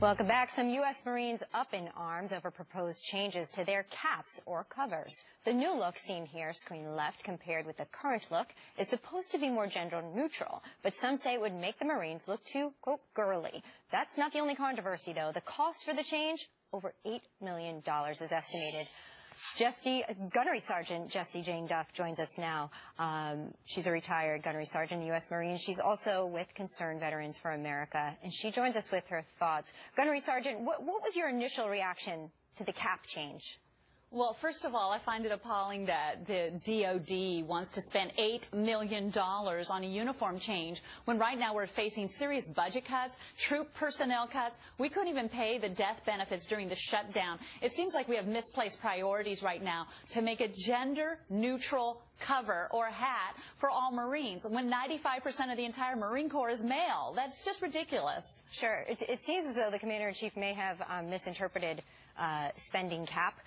Welcome back. Some U.S. Marines up in arms over proposed changes to their caps or covers. The new look seen here, screen left, compared with the current look, is supposed to be more gender neutral, but some say it would make the Marines look too, quote, girly. That's not the only controversy, though. The cost for the change, over $8 million is estimated. Gunnery Sergeant Jessie Jane Duff joins us now. She's a retired Gunnery Sergeant, U.S. Marine. She's also with Concerned Veterans for America, and she joins us with her thoughts. Gunnery Sergeant, what was your initial reaction to the cap change? Well, first of all, I find it appalling that the DOD wants to spend $8 million on a uniform change when right now we're facing serious budget cuts, troop personnel cuts. We couldn't even pay the death benefits during the shutdown. It seems like we have misplaced priorities right now to make a gender-neutral cover or hat for all Marines when 95% of the entire Marine Corps is male. That's just ridiculous. Sure. It seems as though the Commander-in-Chief may have misinterpreted spending cap.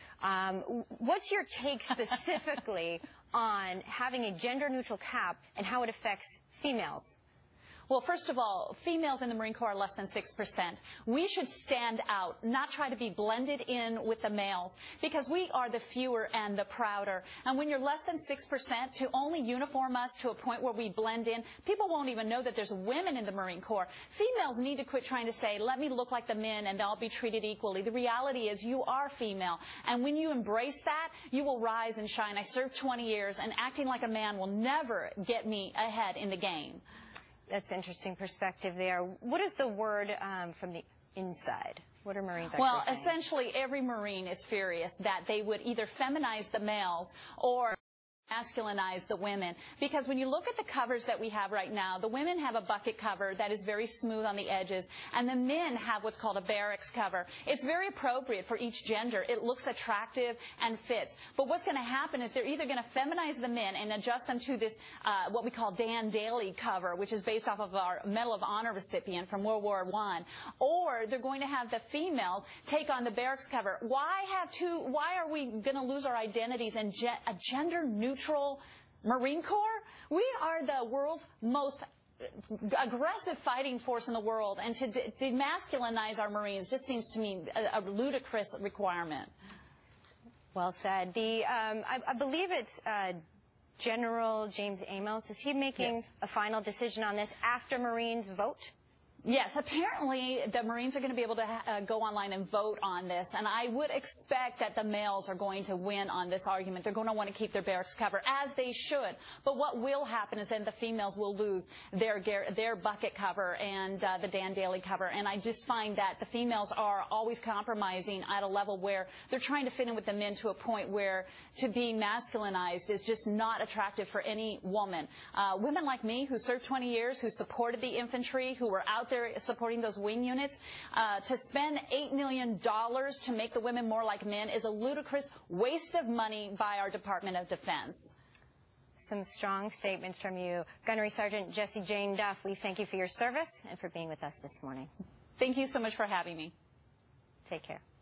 What's your take specifically on having a gender-neutral cap and how it affects females? Well, first of all, females in the Marine Corps are less than 6%. We should stand out, not try to be blended in with the males, because we are the fewer and the prouder. And when you're less than 6%, to only uniform us to a point where we blend in, people won't even know that there's women in the Marine Corps. Females need to quit trying to say, let me look like the men and they'll be treated equally. The reality is you are female. And when you embrace that, you will rise and shine. I served 20 years, and acting like a man will never get me ahead in the game. That's interesting perspective there. What is the word from the inside? What are Marines actually Well, saying? essentially, every Marine is furious that they would either feminize the males or masculinize the women, because when you look at the covers that we have right now, the women have a bucket cover that is very smooth on the edges, and the men have what's called a barracks cover. It's very appropriate for each gender. It looks attractive and fits. But what's going to happen is they're either going to feminize the men and adjust them to this what we call Dailey cover, which is based off of our Medal of Honor recipient from World War I, or they're going to have the females take on the barracks cover. Why are we going to lose our identities in a gender-neutral Marine Corps? We are the world's most aggressive fighting force in the world, and to demasculinize our Marines just seems to me a ludicrous requirement. Well said. I believe it's General James Amos. Is he making a final decision on this after Marines vote? Yes, apparently the Marines are going to be able to go online and vote on this, and I would expect that the males are going to win on this argument. They're going to want to keep their barracks cover, as they should. But what will happen is then the females will lose their bucket cover and the Dailey cover, and I just find that the females are always compromising at a level where they're trying to fit in with the men to a point where to be masculinized is just not attractive for any woman. Women like me who served 20 years, who supported the infantry, who were out there supporting those wing units, to spend $8 million to make the women more like men is a ludicrous waste of money by our Department of Defense. Some strong statements from you. Gunnery Sergeant Jessie Jane Duff, we thank you for your service and for being with us this morning. Thank you so much for having me. Take care.